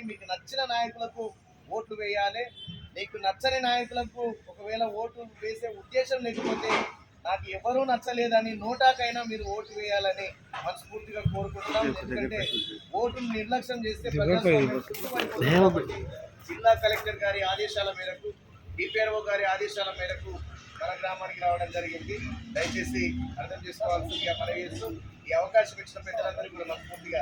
మీకు నచ్చిన నాయకులకు ఓట్లు వేయాలి. మీకు నచ్చని నాయకులకు ఒకవేళ ఓటు వేసే ఉద్దేశం లేకపోతే నాకు ఎవరూ నచ్చలేదని నోటాకైనా మీరు ఓటు వేయాలని మనస్ఫూర్తిగా కోరుకుంటున్నాం. ఎందుకంటే ఓటును నిర్లక్ష్యం చేస్తే ప్రజాస్వామ్యం చుట్టుపడిపోతుంది. కాబట్టి జిల్లా కలెక్టర్ గారి ఆదేశాల మేరకు, డిపిఆర్ఓ గారి ఆదేశాల మేరకు మన గ్రామానికి రావడం జరిగింది. దయచేసి అర్థం చేసుకోవాల్సిందిగా మనవి చేస్తూ ఈ అవకాశం ఇచ్చిన పెద్దలందరికీ కూడా మనస్ఫూర్తిగా